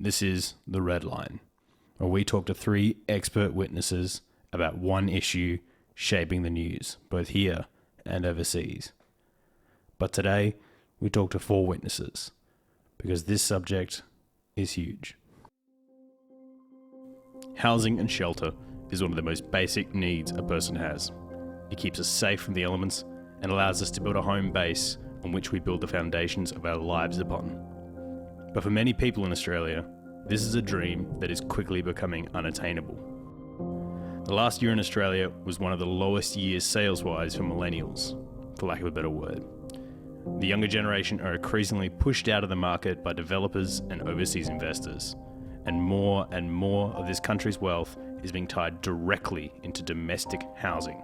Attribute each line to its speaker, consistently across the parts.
Speaker 1: This is The Red Line, where we talk to three expert witnesses about one issue shaping the news, both here and overseas. But today, we talk to four witnesses, because this subject is huge. Housing and shelter is one of the most basic needs a person has. It keeps us safe from the elements and allows us to build a home base on which we build the foundations of our lives upon. But for many people in Australia, this is a dream that is quickly becoming unattainable. The last year in Australia was one of the lowest years sales-wise for millennials, for lack of a better word. The younger generation are increasingly pushed out of the market by developers and overseas investors, and more of this country's wealth is being tied directly into domestic housing.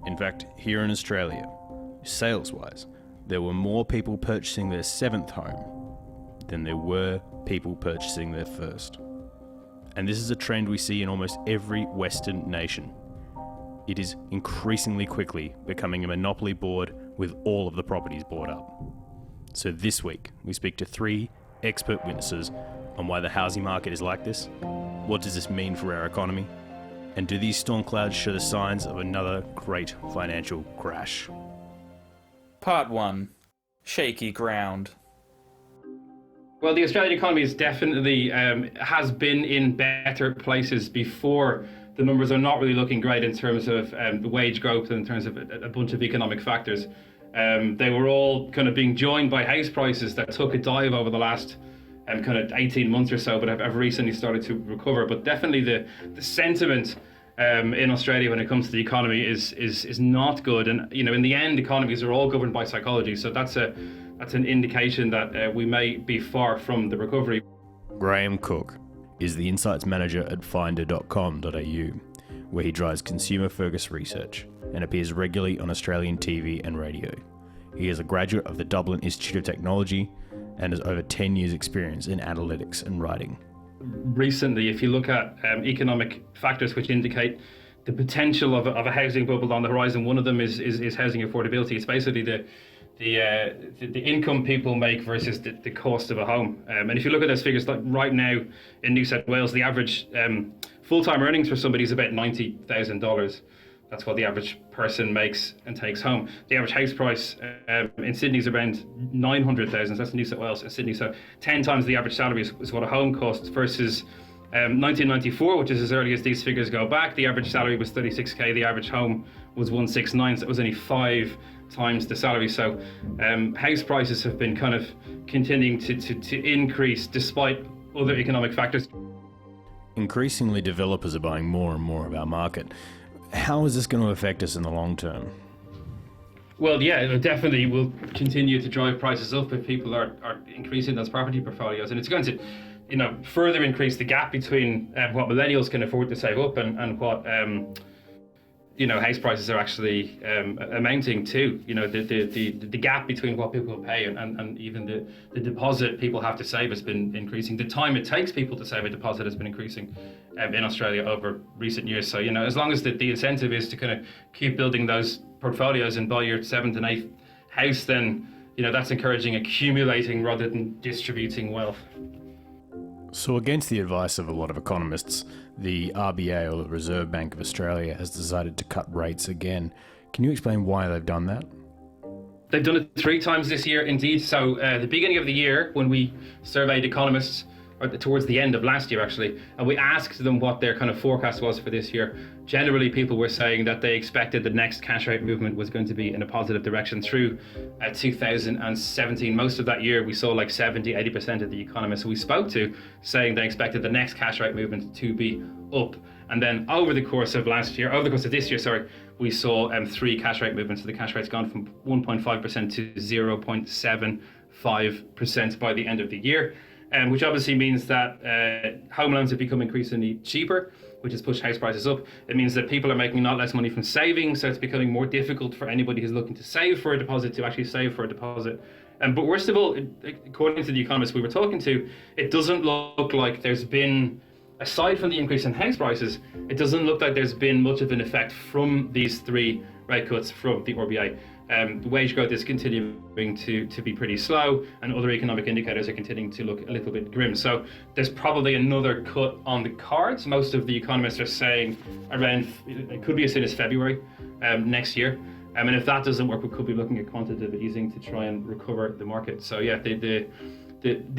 Speaker 1: In fact, here in Australia, sales-wise, there were more people purchasing their seventh home than there were people purchasing their first. And this is a trend we see in almost every Western nation. It is increasingly quickly becoming a monopoly board with all of the properties bought up. So this week, we speak to three expert witnesses on why the housing market is like this, what does this mean for our economy, and do these storm clouds show the signs of another great financial crash?
Speaker 2: Part 1. Shaky ground.
Speaker 3: Well, the Australian economy is definitely has been in better places before. The numbers are not really looking great in terms of the wage growth and in terms of a bunch of economic factors. They were all kind of being joined by house prices that took a dive over the last kind of 18 months or so, but have recently started to recover. But definitely the sentiment in Australia when it comes to the economy is not good. And you know, in the end, economies are all governed by psychology. So that's an indication that we may be far from the recovery.
Speaker 1: Graham Cooke is the Insights Manager at finder.com.au, where he drives consumer-focused research and appears regularly on Australian TV and radio. He is a graduate of the Dublin Institute of Technology and has over 10 years' experience in analytics and writing.
Speaker 3: Recently, if you look at economic factors which indicate the potential of a housing bubble on the horizon, one of them is housing affordability. It's basically the income people make versus the cost of a home. And if you look at those figures, like right now in New South Wales, the average full-time earnings for somebody is about $90,000. That's what the average person makes and takes home. The average house price in Sydney is around $900,000. That's New South Wales and Sydney. So 10 times the average salary is what a home costs versus 1994, which is as early as these figures go back. The average salary was $36,000. The average home was $169,000. So it was only 5 times the salary. So house prices have been kind of continuing to increase despite other economic factors.
Speaker 1: Increasingly, developers are buying more and more of our market. How is this going to affect us in the long term?
Speaker 3: Well, yeah, it definitely will continue to drive prices up if people are increasing those property portfolios, and it's going to, you know, further increase the gap between what millennials can afford to save up and what house prices are actually amounting to. You know, the gap between what people pay and even the deposit people have to save has been increasing. The time it takes people to save a deposit has been increasing in Australia over recent years. So, you know, as long as the incentive is to kind of keep building those portfolios and buy your 7th and 8th house, then, you know, that's encouraging accumulating rather than distributing wealth.
Speaker 1: So against the advice of a lot of economists, the RBA, or the Reserve Bank of Australia, has decided to cut rates again. Can you explain why they've done that?
Speaker 3: They've done it 3 times this year, indeed. So the beginning of the year, when we surveyed economists, or towards the end of last year actually, and we asked them what their kind of forecast was for this year, generally people were saying that they expected the next cash rate movement was going to be in a positive direction through 2017. Most of that year we saw like 70-80% of the economists we spoke to saying they expected the next cash rate movement to be up. And then over the course of this year, we saw 3 cash rate movements. So the cash rate's gone from 1.5% to 0.75% by the end of the year. Which obviously means that home loans have become increasingly cheaper, which has pushed house prices up. It means that people are making not less money from saving, so it's becoming more difficult for anybody who's looking to save for a deposit to actually save for a deposit. But worst of all, according to the economists we were talking to, it doesn't look like there's been, aside from the increase in house prices, it doesn't look like there's been much of an effect from these 3 rate cuts from the RBA. Wage growth is continuing to be pretty slow, and other economic indicators are continuing to look a little bit grim. So there's probably another cut on the cards. Most of the economists are saying around, it could be as soon as February next year. And if that doesn't work, we could be looking at quantitative easing to try and recover the market. So yeah, the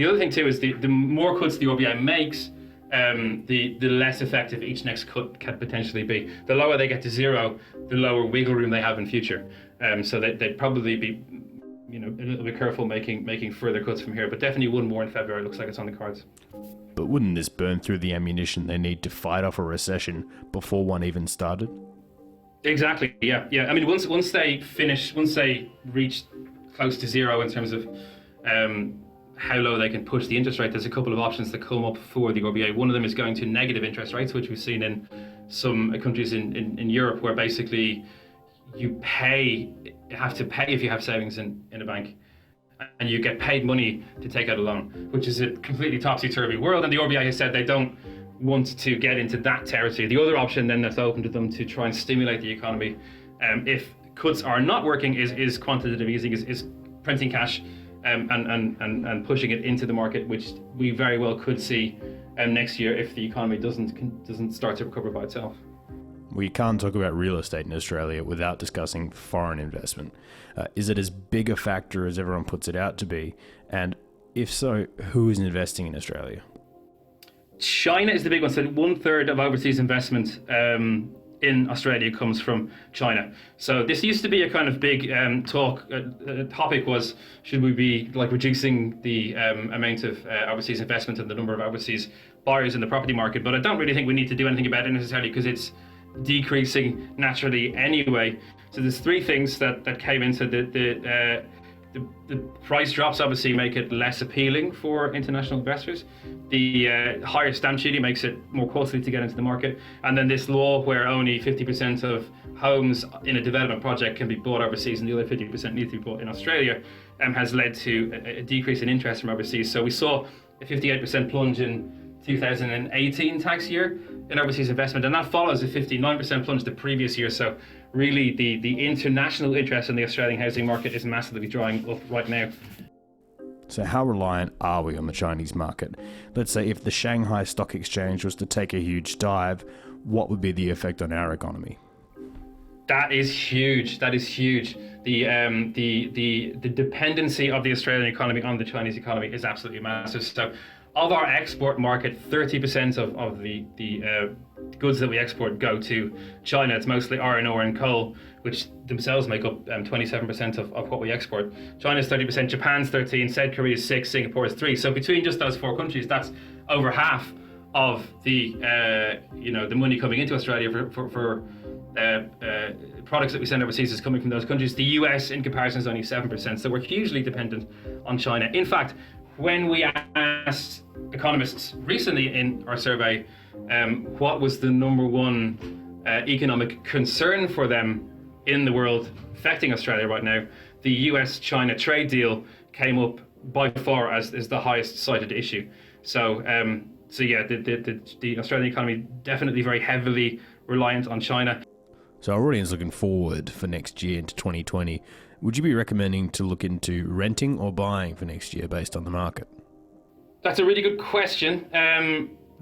Speaker 3: other thing too is the more cuts the RBI makes, the less effective each next cut can potentially be. The lower they get to zero, the lower wiggle room they have in future. So they'd probably be, a little bit careful making further cuts from here. But definitely one more in February looks like it's on the cards.
Speaker 1: But wouldn't this burn through the ammunition they need to fight off a recession before one even started?
Speaker 3: Exactly. Yeah. I mean, once they reach close to zero in terms of how low they can push the interest rate, there's a couple of options that come up for the RBA. One of them is going to negative interest rates, which we've seen in some countries in Europe, where basically you have to pay if you have savings in a bank, and you get paid money to take out a loan, which is a completely topsy-turvy world. And the RBA has said they don't want to get into that territory. The other option then that's open to them to try and stimulate the economy, if cuts are not working, is quantitative easing, is printing cash and pushing it into the market, which we very well could see next year if the economy doesn't start to recover by itself.
Speaker 1: We can't talk about real estate in Australia without discussing foreign investment. Is it as big a factor as everyone puts it out to be? And if so, who is investing in Australia?
Speaker 3: China is the big one. So 1/3 of overseas investment in Australia comes from China. So this used to be a kind of big topic was, should we be reducing the amount of overseas investment and the number of overseas buyers in the property market? But I don't really think we need to do anything about it necessarily, because it's decreasing naturally anyway. So there's three things that came into the price drops obviously make it less appealing for international investors. The higher stamp duty makes it more costly to get into the market. And then this law where only 50% of homes in a development project can be bought overseas and the other 50% need to be bought in Australia has led to a decrease in interest from overseas. So we saw a 58% plunge in 2018 tax year in overseas investment, and that follows a 59% plunge the previous year. So really the international interest in the Australian housing market is massively drying up right now.
Speaker 1: So how reliant are we on the Chinese market? Let's say if the Shanghai Stock Exchange was to take a huge dive, what would be the effect on our economy?
Speaker 3: That is huge. The dependency of the Australian economy on the Chinese economy is absolutely massive. So of our export market, 30% of the goods that we export go to China. It's mostly iron ore and coal, which themselves make up 27% of what we export. China's 30%, Japan's 13%, South Korea is 6%, Singapore is 3%. So between just those four countries, that's over half of the the money coming into Australia for products that we send overseas is coming from those countries. The US, in comparison, is only 7%. So we're hugely dependent on China. In fact, when we asked economists recently in our survey what was the number one economic concern for them in the world affecting Australia right now, the US-China trade deal came up by far as the highest cited issue. So yeah, the Australian economy definitely very heavily reliant on China.
Speaker 1: So our audience looking forward for next year into 2020, would you be recommending to look into renting or buying for next year based on the market?
Speaker 3: That's a really good question.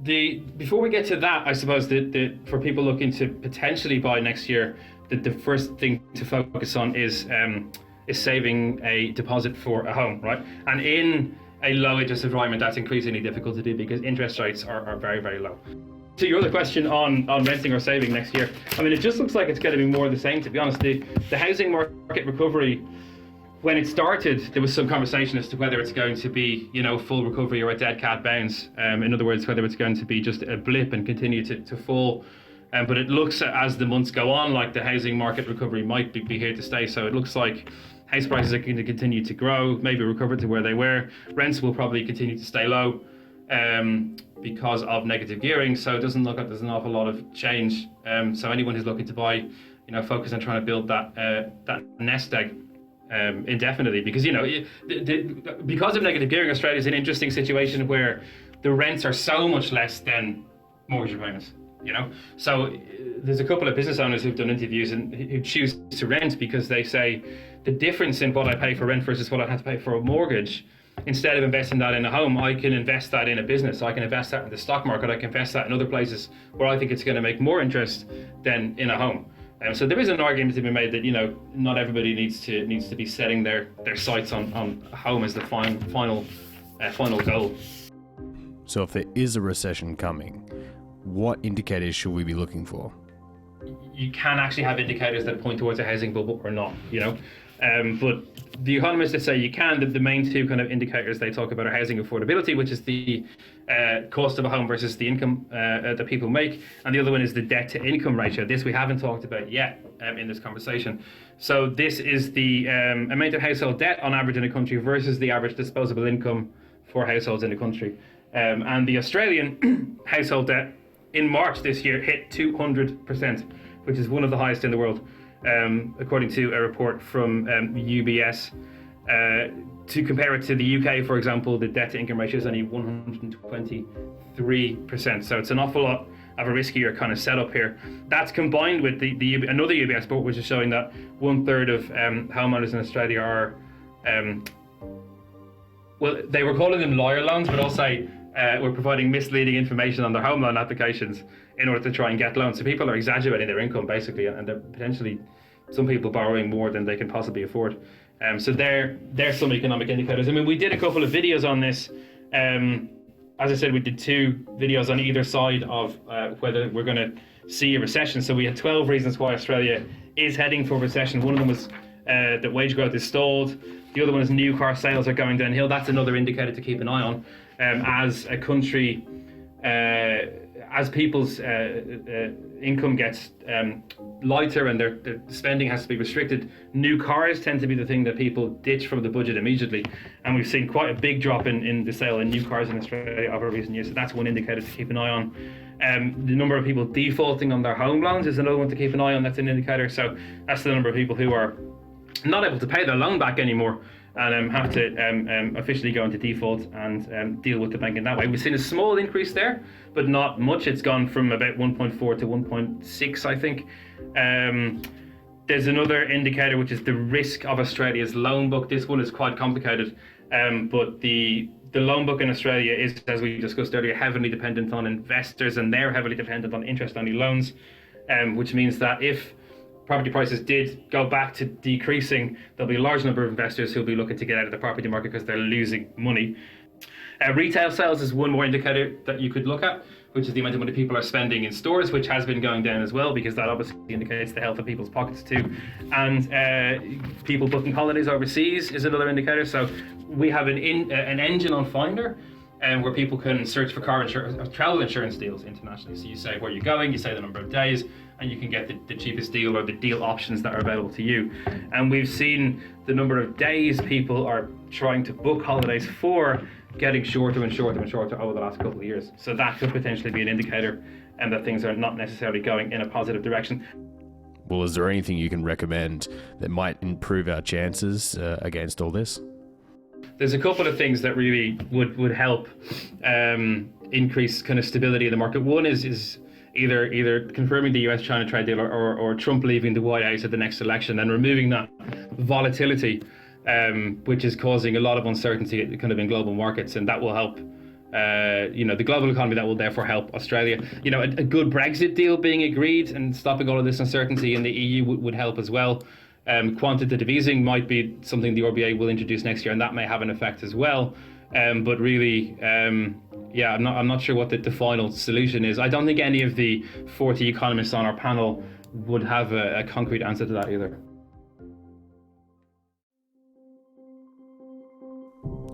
Speaker 3: Before we get to that, I suppose for people looking to potentially buy next year, the first thing to focus on is saving a deposit for a home, right? And in a low interest environment, that's increasingly difficult to do because interest rates are very, very low. To your other question on renting or saving next year, I mean, it just looks like it's going to be more of the same, to be honest. The housing market recovery, when it started, there was some conversation as to whether it's going to be, full recovery or a dead cat bounce. In other words, whether it's going to be just a blip and continue to fall. But it looks, as the months go on, like the housing market recovery might be here to stay. So it looks like house prices are going to continue to grow, maybe recover to where they were. Rents will probably continue to stay low because of negative gearing. So it doesn't look like there's an awful lot of change. So anyone who's looking to buy, focus on trying to build that nest egg indefinitely, because because of negative gearing, Australia is an interesting situation where the rents are so much less than mortgage repayments. you know. So there's a couple of business owners who've done interviews and who choose to rent because they say the difference in what I pay for rent versus what I have to pay for a mortgage, instead of investing that in a home, I can invest that in a business. I can invest that in the stock market. I can invest that in other places where I think it's going to make more interest than in a home. So there is an argument to be made that, you know, not everybody needs to be setting their sights on home as the final goal.
Speaker 1: So if there is a recession coming, what indicators should we be looking for?
Speaker 3: You can actually have indicators that point towards a housing bubble or not, you know. But the economists that say you can, the main two kind of indicators they talk about are housing affordability, which is the cost of a home versus the income that people make, and the other one is the debt to income ratio. This we haven't talked about yet in this conversation. So this is the amount of household debt on average in a country versus the average disposable income for households in the country. And the Australian household debt in March this year hit 200%, which is one of the highest in the world. According to a report from UBS. To compare it to the UK, for example, the debt to income ratio is only 123%. So it's an awful lot of a riskier kind of setup here. That's combined with another UBS report, which is showing that 1/3 of homeowners in Australia are, well, they were calling them liar loans, but I'll say we're providing misleading information on their home loan applications in order to try and get loans. So people are exaggerating their income basically, and they're potentially, some people borrowing more than they can possibly afford. So there's some economic indicators. I mean, we did a couple of videos on this. As I said, we did 2 videos on either side of whether we're going to see a recession. So we had 12 reasons why Australia is heading for recession. One of them was that wage growth is stalled. The other one is new car sales are going downhill. That's another indicator to keep an eye on. As a country, as people's income gets lighter and their spending has to be restricted, new cars tend to be the thing that people ditch from the budget immediately. And we've seen quite a big drop in the sale of new cars in Australia over recent years. So that's one indicator to keep an eye on. The number of people defaulting on their home loans is another one to keep an eye on. That's an indicator. So that's the number of people who are not able to pay their loan back anymore and have to officially go into default and deal with the bank in that way. We've seen a small increase there, but not much. It's gone from about 1.4 to 1.6, I think. There's another indicator, which is the risk of Australia's loan book. This one is quite complicated, but the loan book in Australia is, as we discussed earlier, heavily dependent on investors, and they're heavily dependent on interest-only loans, which means that if property prices did go back to decreasing, there'll be a large number of investors who'll be looking to get out of the property market because they're losing money. Retail sales is one more indicator that you could look at, which is the amount of money people are spending in stores, which has been going down as well, because that obviously indicates the health of people's pockets too. And people booking holidays overseas is another indicator. So we have an engine on Finder, where people can search for travel insurance deals internationally. So you say where you're going, you say the number of days, and you can get the cheapest deal or the deal options that are available to you. And we've seen the number of days people are trying to book holidays for getting shorter and shorter and shorter over the last couple of years. So that could potentially be an indicator and that things are not necessarily going in a positive direction.
Speaker 1: Well, is there anything you can recommend that might improve our chances against all this?
Speaker 3: There's a couple of things that really would help increase kind of stability in the market. One is either confirming the US-China trade deal or Trump leaving the White House at the next election and removing that volatility, which is causing a lot of uncertainty kind of in global markets, and that will help the global economy. That will therefore help Australia. A good Brexit deal being agreed and stopping all of this uncertainty in the EU would help as well. Quantitative easing might be something the RBA will introduce next year, and that may have an effect as well. But really, I'm not sure what the final solution is. I don't think any of the 40 economists on our panel would have a concrete answer to that either.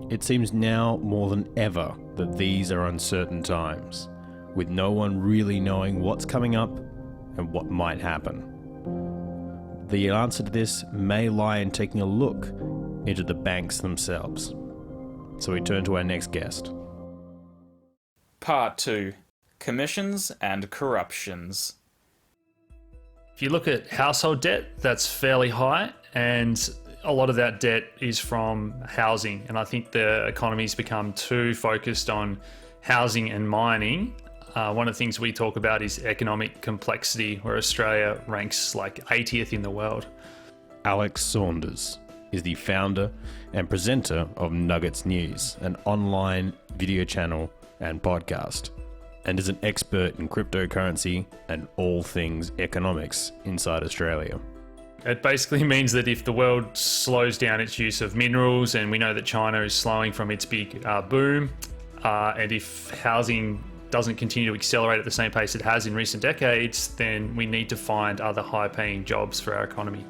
Speaker 1: It seems now more than ever that these are uncertain times, with no one really knowing what's coming up and what might happen. The answer to this may lie in taking a look into the banks themselves. So we turn to our next guest.
Speaker 2: Part 2. Commissions and Corruptions.
Speaker 4: If you look at household debt, that's fairly high, and a lot of that debt is from housing. And I think the economy's become too focused on housing and mining one of the things we talk about is economic complexity, where Australia ranks like 80th in the world.
Speaker 1: Alex Saunders is the founder and presenter of Nuggets News, an online video channel and podcast, and is an expert in cryptocurrency and all things economics inside Australia.
Speaker 4: It basically means that if the world slows down its use of minerals, and we know that China is slowing from its big boom, and if housing doesn't continue to accelerate at the same pace it has in recent decades, then we need to find other high-paying jobs for our economy.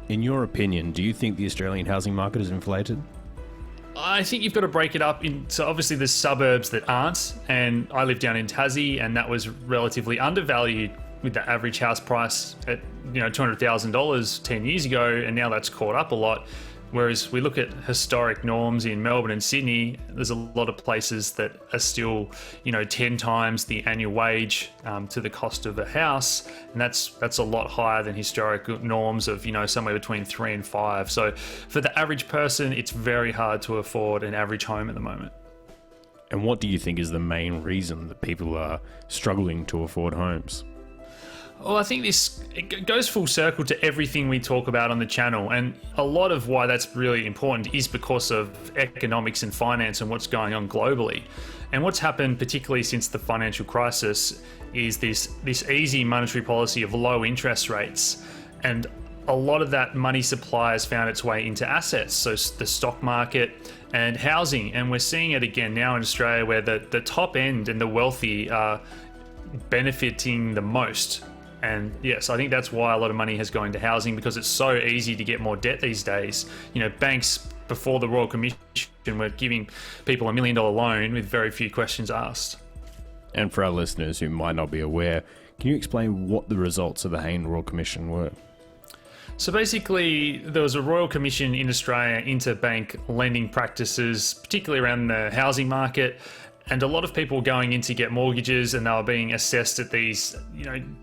Speaker 1: In your opinion, do you think the Australian housing market is inflated?
Speaker 4: I think you've got to break it up so obviously there's suburbs that aren't, and I live down in Tassie, and that was relatively undervalued with the average house price at $200,000 10 years ago, and now that's caught up a lot. Whereas we look at historic norms in Melbourne and Sydney, there's a lot of places that are still 10 times the annual wage to the cost of a house, and that's a lot higher than historic norms of somewhere between 3 and 5. So for the average person, it's very hard to afford an average home at the moment.
Speaker 1: And what do you think is the main reason that people are struggling to afford homes?
Speaker 4: Well, I think it goes full circle to everything we talk about on the channel, and a lot of why that's really important is because of economics and finance and what's going on globally. And what's happened, particularly since the financial crisis, is this easy monetary policy of low interest rates, and a lot of that money supply has found its way into assets, so the stock market and housing. And we're seeing it again now in Australia, where the top end and the wealthy are benefiting the most. And yes, I think that's why a lot of money has gone into housing, because it's so easy to get more debt these days. Banks before the Royal Commission were giving people $1 million loan with very few questions asked.
Speaker 1: And for our listeners who might not be aware, can you explain what the results of the Hayne Royal Commission were?
Speaker 4: So basically, there was a Royal Commission in Australia into bank lending practices, particularly around the housing market. And a lot of people were going in to get mortgages, and they were being assessed at these,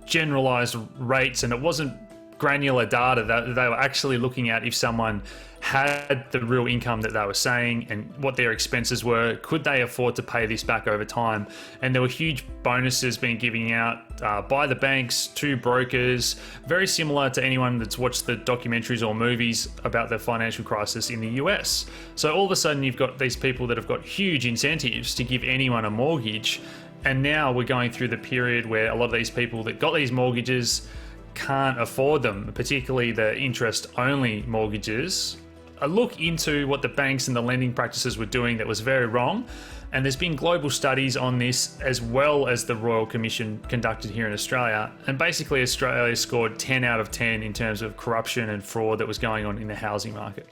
Speaker 4: generalized rates, and it wasn't granular data that they were actually looking at if someone had the real income that they were saying and what their expenses were. Could they afford to pay this back over time? And there were huge bonuses being given out by the banks to brokers, very similar to anyone that's watched the documentaries or movies about the financial crisis in the US. So all of a sudden you've got these people that have got huge incentives to give anyone a mortgage, and now we're going through the period where a lot of these people that got these mortgages can't afford them, particularly the interest-only mortgages. A look into what the banks and the lending practices were doing that was very wrong, and there's been global studies on this, as well as the Royal Commission conducted here in Australia, and basically Australia scored 10 out of 10 in terms of corruption and fraud that was going on in the housing market.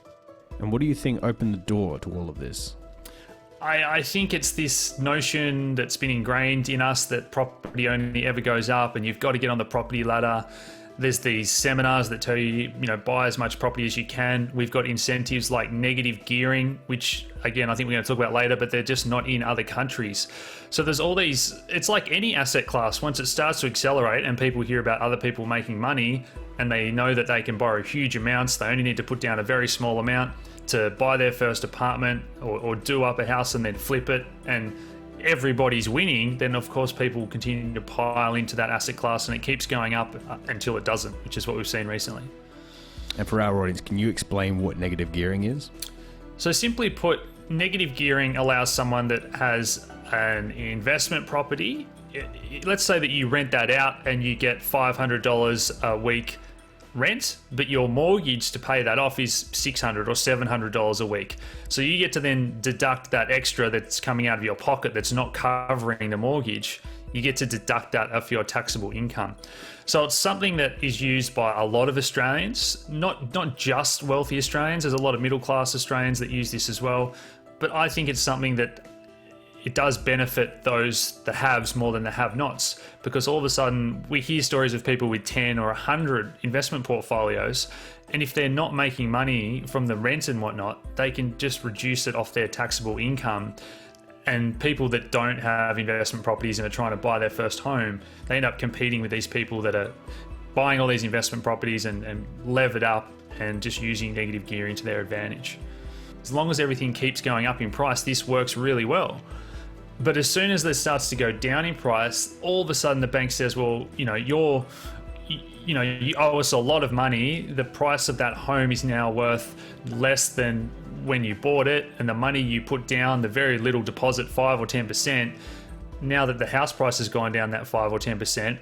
Speaker 1: And what do you think opened the door to all of this?
Speaker 4: I think it's this notion that's been ingrained in us that property only ever goes up and you've got to get on the property ladder. There's these seminars that tell you, buy as much property as you can. We've got incentives like negative gearing, which again, I think we're going to talk about later, but they're just not in other countries. So there's all these, it's like any asset class. Once it starts to accelerate and people hear about other people making money and they know that they can borrow huge amounts, they only need to put down a very small amount to buy their first apartment or do up a house and then flip it, and everybody's winning, then of course people continue to pile into that asset class, and it keeps going up until it doesn't, which is what we've seen recently.
Speaker 1: And for our audience, can you explain what negative gearing is?
Speaker 4: So simply put, negative gearing allows someone that has an investment property. Let's say that you rent that out and you get $500 a week rent, but your mortgage to pay that off is $600 or $700 a week. So you get to then deduct that extra that's coming out of your pocket that's not covering the mortgage. You get to deduct that off your taxable income. So it's something that is used by a lot of Australians, not just wealthy Australians. There's a lot of middle class Australians that use this as well. But I think it's something that it does benefit those, the haves, more than the have-nots, because all of a sudden we hear stories of people with 10 or 100 investment portfolios, and if they're not making money from the rent and whatnot, they can just reduce it off their taxable income. And people that don't have investment properties and are trying to buy their first home, they end up competing with these people that are buying all these investment properties and levered up and just using negative gearing to their advantage. As long as everything keeps going up in price, this works really well. But as soon as this starts to go down in price, all of a sudden the bank says, well, you owe us a lot of money. The price of that home is now worth less than when you bought it, and the money you put down, the very little deposit, 5 or 10%, now that the house price has gone down that 5 or 10%,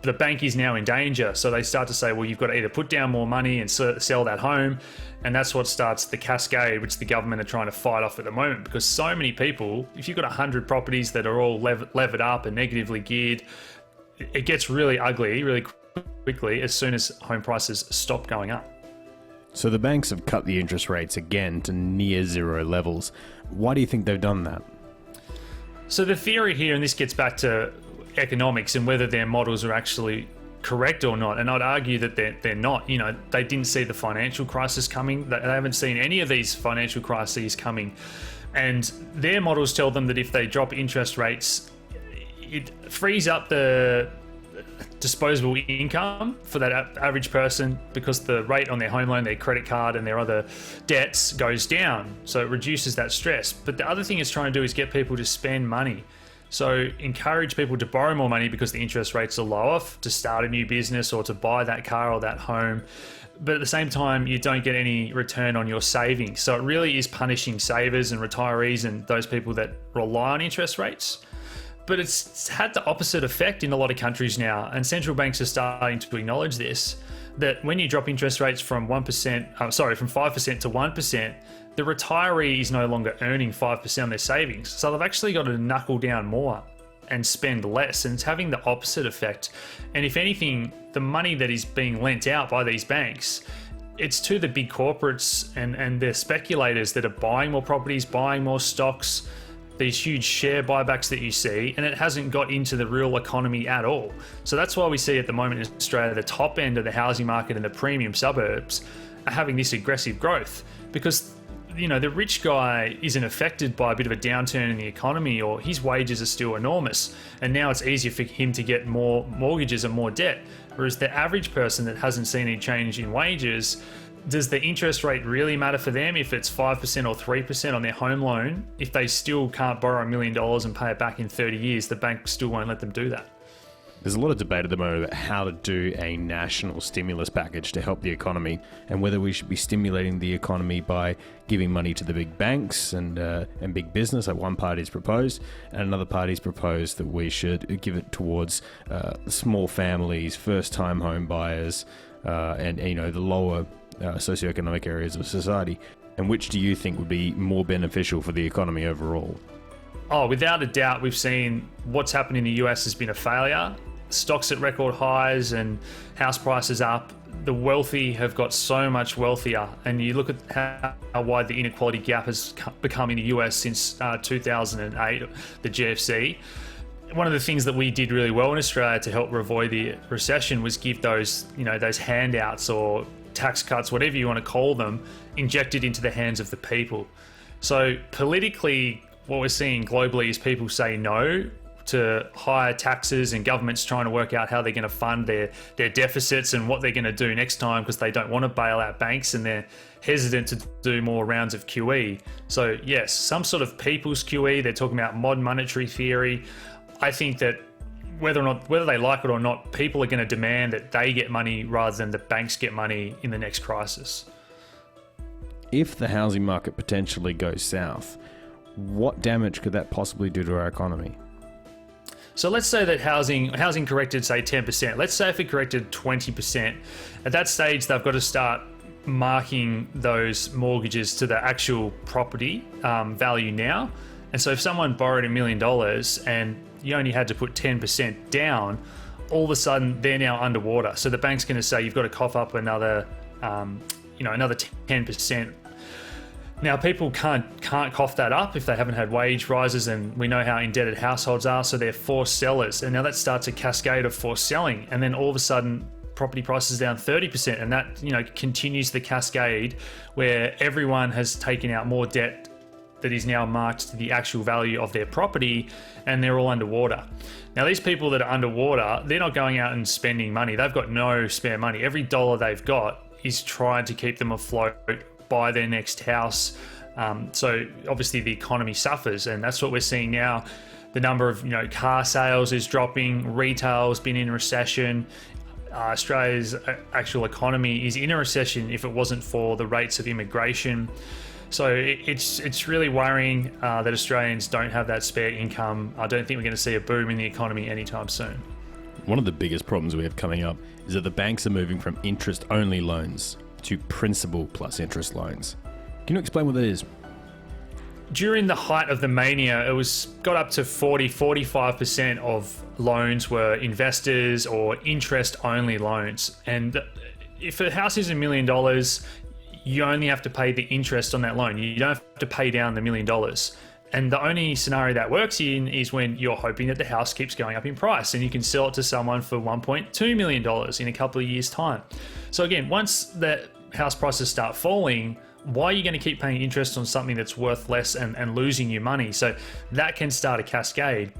Speaker 4: the bank is now in danger. So they start to say, well, you've got to either put down more money and sell that home. And that's what starts the cascade, which the government are trying to fight off at the moment, because so many people, if you've got 100 properties that are all levered up and negatively geared, it gets really ugly really quickly as soon as home prices stop going up.
Speaker 1: So the banks have cut the interest rates again to near zero levels. Why do you think they've done that?
Speaker 4: So the theory here, and this gets back to economics and whether their models are actually correct or not, and I'd argue that they're not. They didn't see the financial crisis coming. They haven't seen any of these financial crises coming, and their models tell them that if they drop interest rates, it frees up the disposable income for that average person, because the rate on their home loan, their credit card and their other debts goes down, so it reduces that stress. But the other thing it's trying to do is get people to spend money. So encourage people to borrow more money because the interest rates are lower to start a new business or to buy that car or that home. But at the same time, you don't get any return on your savings. So it really is punishing savers and retirees and those people that rely on interest rates. But it's had the opposite effect in a lot of countries now, and central banks are starting to acknowledge this, that when you drop interest rates from from 5% to 1%, the retiree is no longer earning 5% on their savings. So they've actually got to knuckle down more and spend less, and it's having the opposite effect. And if anything, the money that is being lent out by these banks, it's to the big corporates and their speculators that are buying more properties, buying more stocks, these huge share buybacks that you see, and it hasn't got into the real economy at all. So that's why we see at the moment in Australia, the top end of the housing market and the premium suburbs are having this aggressive growth, because the rich guy isn't affected by a bit of a downturn in the economy, or his wages are still enormous, and now it's easier for him to get more mortgages and more debt. Whereas the average person that hasn't seen any change in wages, does the interest rate really matter for them if it's 5% or 3% on their home loan? If they still can't borrow $1 million and pay it back in 30 years, the bank still won't let them do that.
Speaker 1: There's a lot of debate at the moment about how to do a national stimulus package to help the economy, and whether we should be stimulating the economy by giving money to the big banks and big business, like one party's proposed, and another party's proposed that we should give it towards small families, first-time home buyers, and the lower socioeconomic areas of society. And which do you think would be more beneficial for the economy overall?
Speaker 4: Oh, without a doubt, we've seen what's happened in the US has been a failure. Stocks at record highs and house prices up. The wealthy have got so much wealthier, and you look at how wide the inequality gap has become in the US since 2008, the GFC. One of the things that we did really well in Australia to help avoid the recession was give those handouts or tax cuts, whatever you want to call them, injected into the hands of the people. So politically, what we're seeing globally is people say no to higher taxes, and governments trying to work out how they're going to fund their deficits and what they're going to do next time, because they don't want to bail out banks and they're hesitant to do more rounds of QE. So yes, some sort of people's QE. They're talking about modern monetary theory. I think that whether they like it or not, people are going to demand that they get money rather than the banks get money in the next crisis.
Speaker 1: If the housing market potentially goes south, what damage could that possibly do to our economy?
Speaker 4: So let's say that housing corrected, say 10%. Let's say if it corrected 20%. At that stage, they've got to start marking those mortgages to the actual property value now. And so if someone borrowed $1 million and you only had to put 10% down, all of a sudden they're now underwater. So the bank's going to say you've got to cough up another 10%. Now, people can't cough that up if they haven't had wage rises, and we know how indebted households are, so they're forced sellers. And now that starts a cascade of forced selling, and then all of a sudden property prices down 30%, and that continues the cascade where everyone has taken out more debt that is now marked to the actual value of their property, and they're all underwater. Now, these people that are underwater, they're not going out and spending money. They've got no spare money. Every dollar they've got is trying to keep them afloat, buy their next house, So obviously the economy suffers, and that's what we're seeing now. The number of car sales is dropping, retail's been in recession. Australia's actual economy is in a recession if it wasn't for the rates of immigration. So it's really worrying that Australians don't have that spare income. I don't think we're going to see a boom in the economy anytime soon.
Speaker 1: One of the biggest problems we have coming up is that the banks are moving from interest-only loans to principal plus interest loans. Can you explain what that is?
Speaker 4: During the height of the mania, it got up to 45% of loans were investors or interest-only loans. And if a house is $1 million, you only have to pay the interest on that loan. You don't have to pay down the $1 million. And the only scenario that works in is when you're hoping that the house keeps going up in price and you can sell it to someone for $1.2 million in a couple of years' time. So again, once the house prices start falling, why are you going to keep paying interest on something that's worth less and losing your money? So that can start a cascade.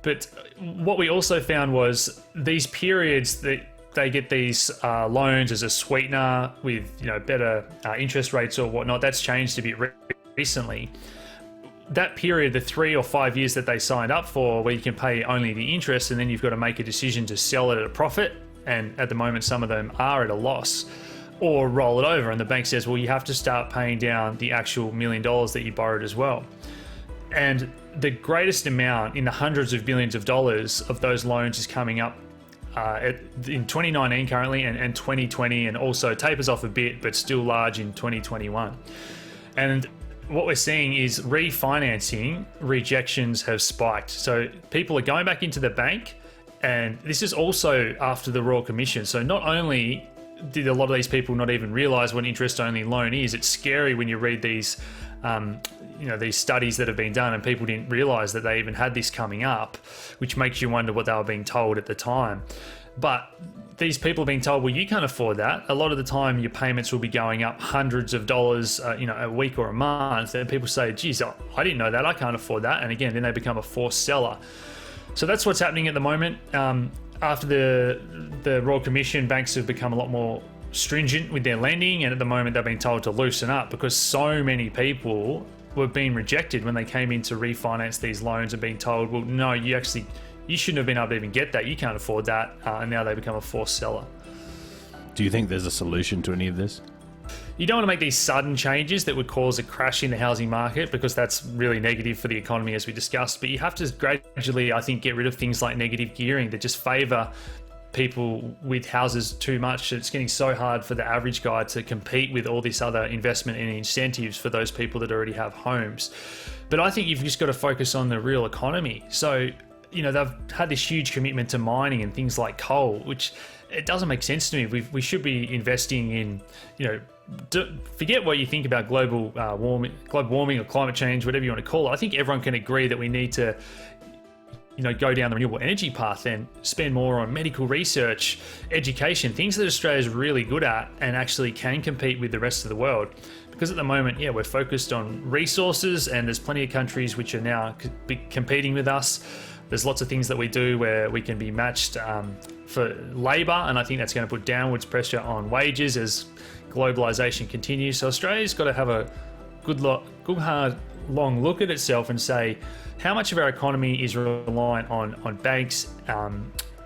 Speaker 4: But what we also found was these periods that they get these loans as a sweetener with better interest rates or whatnot, that's changed a bit recently. That period, the 3 or 5 years that they signed up for, where you can pay only the interest and then you've got to make a decision to sell it at a profit, and at the moment some of them are at a loss, or roll it over, and the bank says, well, you have to start paying down the actual $1 million that you borrowed as well. And the greatest amount, in the hundreds of billions of dollars, of those loans is coming up in 2019 currently and 2020, and also tapers off a bit but still large in 2021. And what we're seeing is refinancing rejections have spiked. So people are going back into the bank, and this is also after the Royal Commission. So not only did a lot of these people not even realize what interest-only loan is, it's scary when you read these these studies that have been done and people didn't realize that they even had this coming up, which makes you wonder what they were being told at the time. But these people are being told, well, you can't afford that. A lot of the time your payments will be going up hundreds of dollars a week or a month, and people say, geez, I didn't know that, I can't afford that. And again, then they become a forced seller. So that's what's happening at the moment. After the Royal Commission, banks have become a lot more stringent with their lending, and at the moment they're being told to loosen up because so many people were being rejected when they came in to refinance these loans and being told, well, no, you shouldn't have been able to even get that, you can't afford that, and now they become a forced seller.
Speaker 1: Do you think there's a solution to any of this?
Speaker 4: You don't want to make these sudden changes that would cause a crash in the housing market, because that's really negative for the economy, as we discussed. But you have to gradually, I think, get rid of things like negative gearing that just favour people with houses too much. It's getting so hard for the average guy to compete with all this other investment and incentives for those people that already have homes. But I think you've just got to focus on the real economy. So, they've had this huge commitment to mining and things like coal, which it doesn't make sense to me. We should be investing in, forget what you think about global warming or climate change, whatever you want to call it. I think everyone can agree that we need to go down the renewable energy path and spend more on medical research, education, things that Australia is really good at and actually can compete with the rest of the world. Because at the moment, we're focused on resources, and there's plenty of countries which are now competing with us. There's lots of things that we do where we can be matched for labour, and I think that's going to put downwards pressure on wages as globalisation continues. So Australia's got to have a good hard long look at itself and say, how much of our economy is reliant on banks,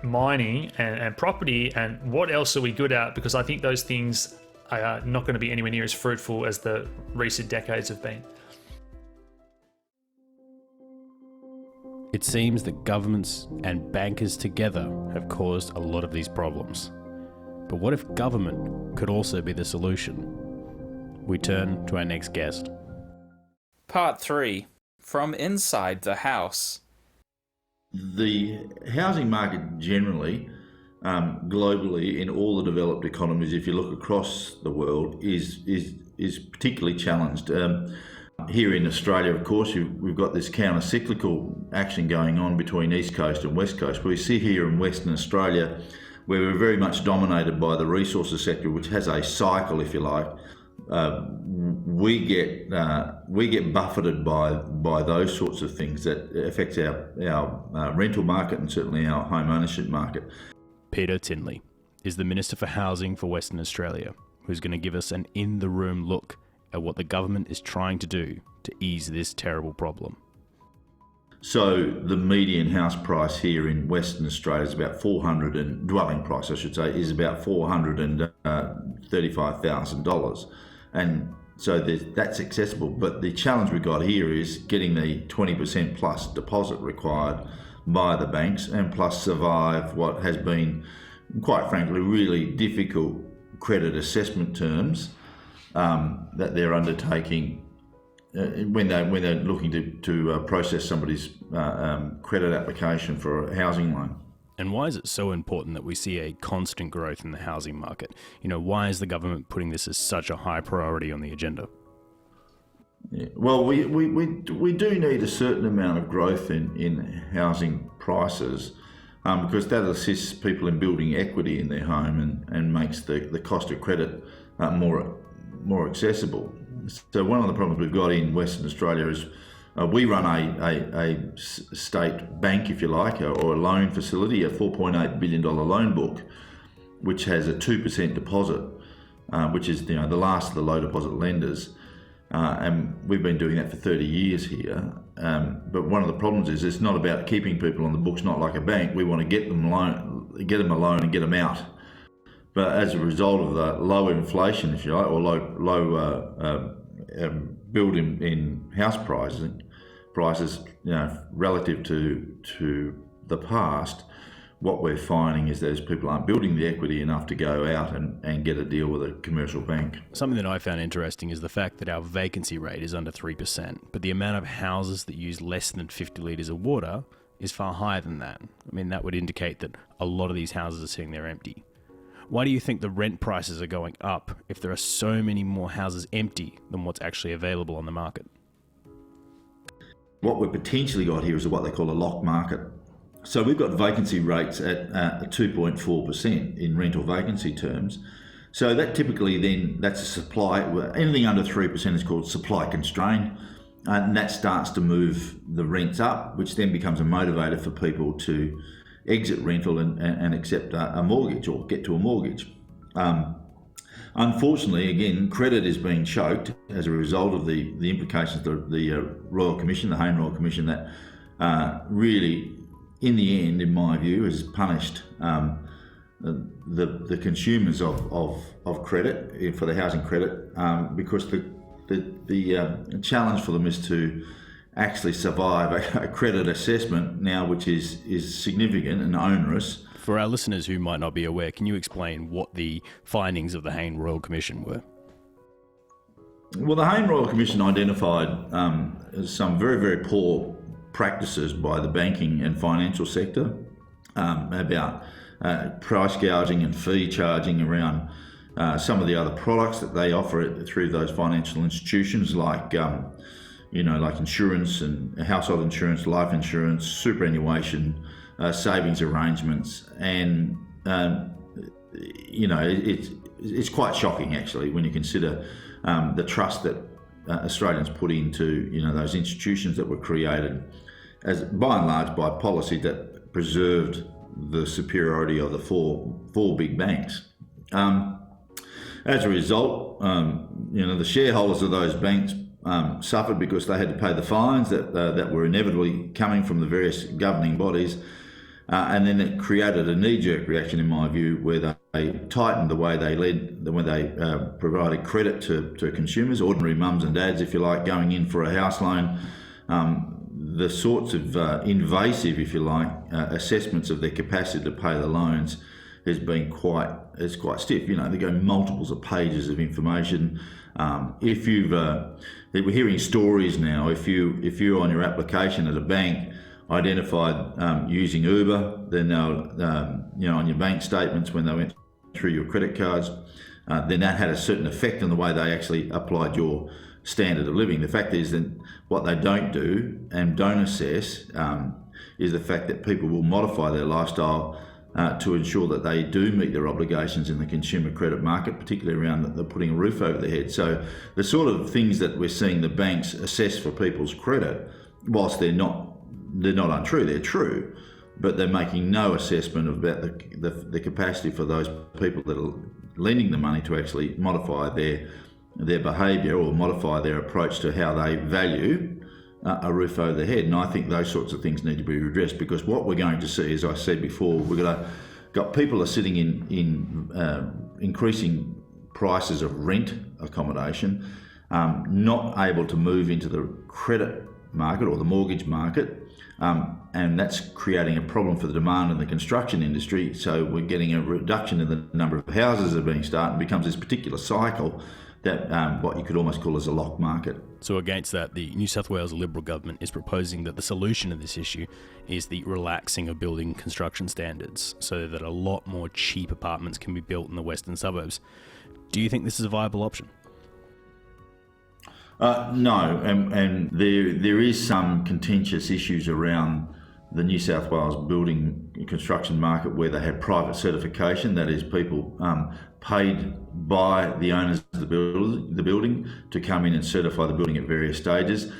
Speaker 4: mining and property, and what else are we good at? Because I think those things are not going to be anywhere near as fruitful as the recent decades have been.
Speaker 1: It seems that governments and bankers together have caused a lot of these problems. But what if government could also be the solution? We turn to our next guest.
Speaker 2: Part 3. From inside the house.
Speaker 5: The housing market generally, globally, in all the developed economies, if you look across the world, is particularly challenged. Here in Australia, of course, we've got this counter-cyclical action going on between East Coast and West Coast. But we see here in Western Australia, where we're very much dominated by the resources sector, which has a cycle, if you like. We get buffeted by those sorts of things that affects our rental market and certainly our home ownership market.
Speaker 1: Peter Tinley is the Minister for Housing for Western Australia, who's going to give us an in-the-room look at what the government is trying to do to ease this terrible problem.
Speaker 5: So the median house price here in Western Australia is about dwelling price, I should say, is about $435,000. And so that's accessible. But the challenge we've got here is getting the 20% plus deposit required by the banks, and plus survive what has been, quite frankly, really difficult credit assessment terms that they're undertaking when they're looking to process somebody's credit application for a housing loan.
Speaker 1: And why is it so important that we see a constant growth in the housing market? Why is the government putting this as such a high priority on the agenda?
Speaker 5: Yeah. Well, we do need a certain amount of growth in housing prices because that assists people in building equity in their home and makes the cost of credit more accessible. So one of the problems we've got in Western Australia is we run a state bank, if you like, or a loan facility, a $4.8 billion loan book, which has a 2% deposit, which is the last of the low deposit lenders. And we've been doing that for 30 years here. But one of the problems is it's not about keeping people on the books, not like a bank. We want to get them a loan and get them out. But as a result of the low inflation, if you like, or low build in house prices, relative to the past, what we're finding is those people aren't building the equity enough to go out and get a deal with a commercial bank.
Speaker 1: Something that I found interesting is the fact that our vacancy rate is under 3%, but the amount of houses that use less than 50 litres of water is far higher than that. I mean, that would indicate that a lot of these houses are sitting there empty. Why do you think the rent prices are going up if there are so many more houses empty than what's actually available on the market?
Speaker 5: What we've potentially got here is what they call a locked market. So we've got vacancy rates at 2.4% in rental vacancy terms. So that typically that's a supply, anything under 3% is called supply constrained. And that starts to move the rents up, which then becomes a motivator for people to exit rental and accept a mortgage or get to a mortgage. Unfortunately, again, credit is being choked as a result of the implications of the Royal Commission, the Hayne Royal Commission, that really, in the end, in my view, has punished the consumers of credit for the housing credit because the challenge for them is to actually survive a credit assessment now, which is significant and onerous.
Speaker 1: For our listeners who might not be aware, can you explain what the findings of the Hayne Royal Commission were?
Speaker 5: Well, the Hayne Royal Commission identified some very, very poor practices by the banking and financial sector about price gouging and fee charging around some of the other products that they offer through those financial institutions, like like insurance and household insurance, life insurance, superannuation, savings arrangements, and it's quite shocking actually when you consider the trust that Australians put into those institutions that were created as by and large by policy that preserved the superiority of the four big banks. As a result, the shareholders of those banks suffered because they had to pay the fines that were inevitably coming from the various governing bodies, and then it created a knee-jerk reaction, in my view, where they tightened the way they provided credit to consumers, ordinary mums and dads, if you like, going in for a house loan. The sorts of invasive, if you like, assessments of their capacity to pay the loans has been quite stiff. They go multiples of pages of information. We're hearing stories now. If you on your application at a bank identified using Uber, then they'll on your bank statements when they went through your credit cards, then that had a certain effect on the way they actually applied your standard of living. The fact is that what they don't do and don't assess is the fact that people will modify their lifestyle to ensure that they do meet their obligations in the consumer credit market, particularly around the putting a roof over their head. So the sort of things that we're seeing the banks assess for people's credit, whilst they're not untrue, they're true, but they're making no assessment about the capacity for those people that are lending the money to actually modify their their behaviour or modify their approach to how they value a roof over their head. And I think those sorts of things need to be redressed, because what we're going to see, as I said before, got people are sitting in increasing prices of rent accommodation, not able to move into the credit market or the mortgage market, and that's creating a problem for the demand in the construction industry. So we're getting a reduction in the number of houses that are being started, and becomes this particular cycle that what you could almost call as a locked market.
Speaker 1: So against that, the New South Wales Liberal government is proposing that the solution to this issue is the relaxing of building construction standards so that a lot more cheap apartments can be built in the western suburbs. Do you think this is a viable option?
Speaker 5: No, and there is some contentious issues around the New South Wales building construction market where they have private certification, that is people paid by the owners of the building to come in and certify the building at various stages.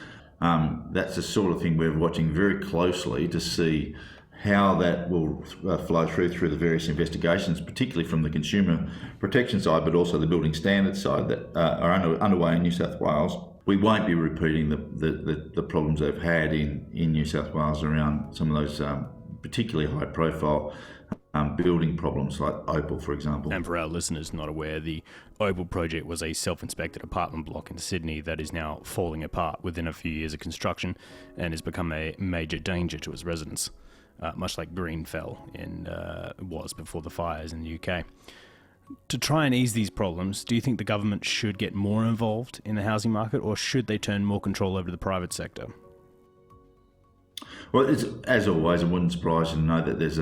Speaker 5: That's the sort of thing we're watching very closely to see how that will flow through the various investigations, particularly from the consumer protection side, but also the building standards side that are underway in New South Wales. We won't be repeating the problems they've had in New South Wales around some of those particularly high profile building problems like Opal, for example.
Speaker 1: And for our listeners not aware, the Opal project was a self-inspected apartment block in Sydney that is now falling apart within a few years of construction and has become a major danger to its residents, much like Greenfell was before the fires in the UK. To try and ease these problems, do you think the government should get more involved in the housing market, or should they turn more control over to the private sector?
Speaker 5: Well, as always, it wouldn't surprise you to know that there's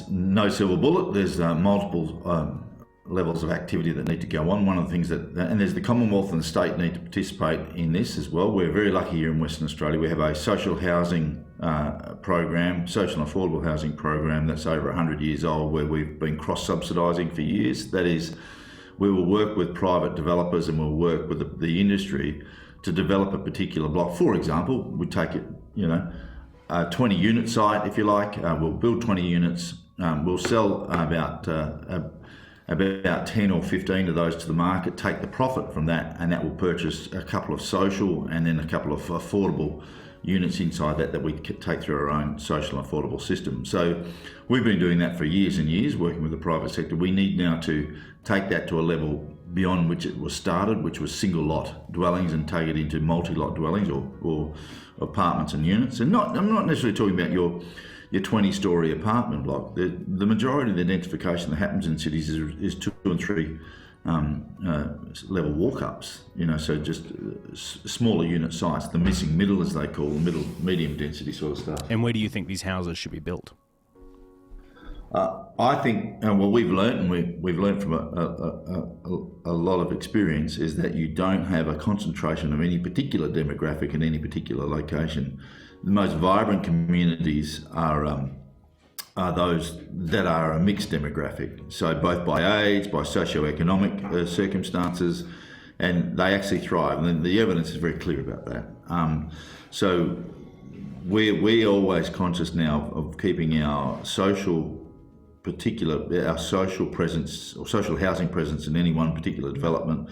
Speaker 5: no silver bullet. There's multiple levels of activity that need to go on. One of the things and there's the Commonwealth and the state need to participate in this as well. We're very lucky here in Western Australia. We have a social housing program, social and affordable housing program that's over 100 years old, where we've been cross-subsidising for years. That is, we will work with private developers and we'll work with the industry to develop a particular block. For example, we take it, a 20-unit site, if you like. We'll build 20 units. We'll sell about 10 or 15 of those to the market, take the profit from that, and that will purchase a couple of social and then a couple of affordable units inside that we take through our own social and affordable system. So we've been doing that for years and years, working with the private sector. We need now to take that to a level beyond which it was started, which was single lot dwellings, and take it into multi-lot dwellings or apartments and units. And I'm not necessarily talking about your 20-storey apartment block. The majority of the identification that happens in cities is 2 and 3 level walk-ups, so just smaller unit sites, the missing middle, as they call them, medium density sort of stuff.
Speaker 1: And where do you think these houses should be built?
Speaker 5: I think, we've learned from a lot of experience, is that you don't have a concentration of any particular demographic in any particular location. The most vibrant communities are those that are a mixed demographic, so both by age, by socioeconomic circumstances, and they actually thrive, and the evidence is very clear about that. So we're always conscious now of keeping our social presence or social housing presence in any one particular development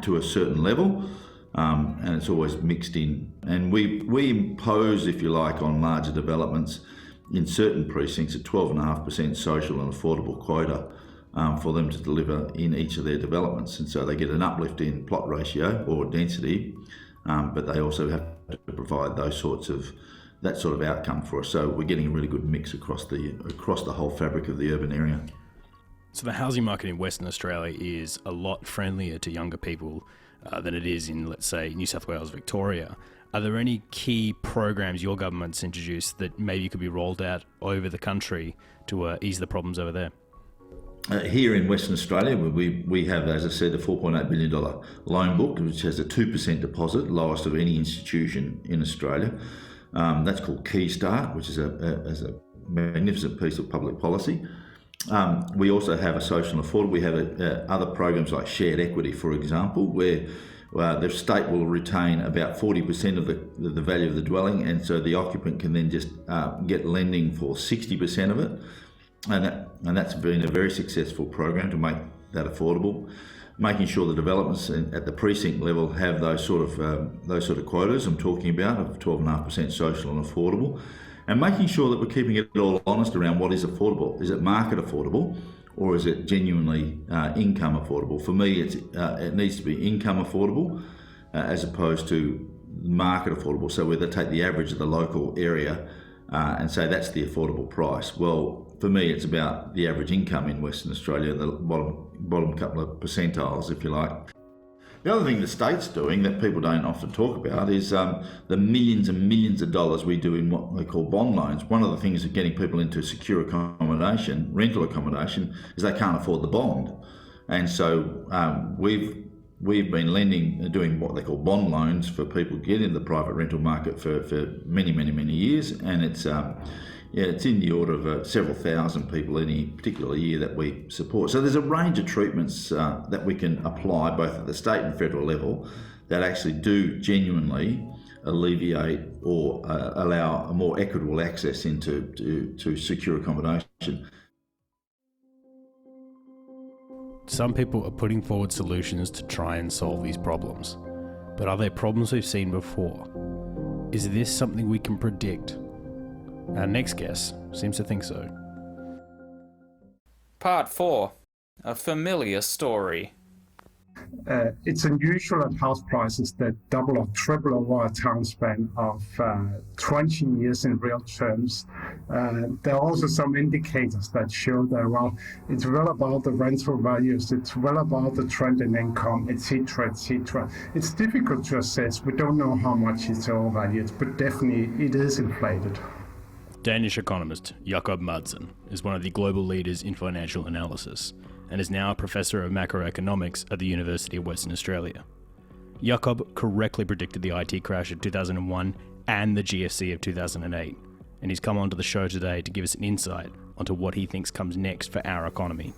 Speaker 5: to a certain level. And it's always mixed in. And we impose, if you like, on larger developments in certain precincts a 12.5% social and affordable quota for them to deliver in each of their developments. And so they get an uplift in plot ratio or density, but they also have to provide that sort of outcome for us. So we're getting a really good mix across the whole fabric of the urban area.
Speaker 1: So the housing market in Western Australia is a lot friendlier to younger people than it is in, let's say, New South Wales, Victoria. Are there any key programs your government's introduced that maybe could be rolled out over the country to ease the problems over there?
Speaker 5: Here in Western Australia, we have, as I said, a $4.8 billion loan book, which has a 2% deposit, lowest of any institution in Australia. That's called Key Start, which is a magnificent piece of public policy. We also have a social and affordable. We have other programs like shared equity, for example, where the state will retain about 40% of the value of the dwelling, and so the occupant can then just get lending for 60% of it. And that's been a very successful program to make that affordable. Making sure the developments at the precinct level have those sort of quotas I'm talking about of 12.5% social and affordable, and making sure that we're keeping it all honest around what is affordable. Is it market affordable, or is it genuinely income affordable? For me, it needs to be income affordable as opposed to market affordable. So whether take the average of the local area and say that's the affordable price. Well, for me, it's about the average income in Western Australia, the bottom couple of percentiles, if you like. The other thing the state's doing that people don't often talk about is the millions and millions of dollars we do in what they call bond loans. One of the things of getting people into secure accommodation, rental accommodation, is they can't afford the bond. And so we've been lending, doing what they call bond loans for people to get in the private rental market for many, many, many years. And it's in the order of several thousand people any particular year that we support. So there's a range of treatments that we can apply both at the state and federal level that actually do genuinely alleviate or allow a more equitable access to secure accommodation.
Speaker 1: Some people are putting forward solutions to try and solve these problems. But are they problems we've seen before? Is this something we can predict? Our next guest seems to think so.
Speaker 2: Part 4. A familiar story.
Speaker 6: It's unusual at house prices that double or triple over a time span of 20 years in real terms. There are also some indicators that show that, it's well about the rental values, it's well about the trend in income, etc., etc. It's difficult to assess. We don't know how much it's overvalued, but definitely it is inflated.
Speaker 1: Danish economist Jakob Madson is one of the global leaders in financial analysis and is now a professor of macroeconomics at the University of Western Australia. Jakob correctly predicted the IT crash of 2001 and the GFC of 2008, and he's come onto the show today to give us an insight onto what he thinks comes next for our economy.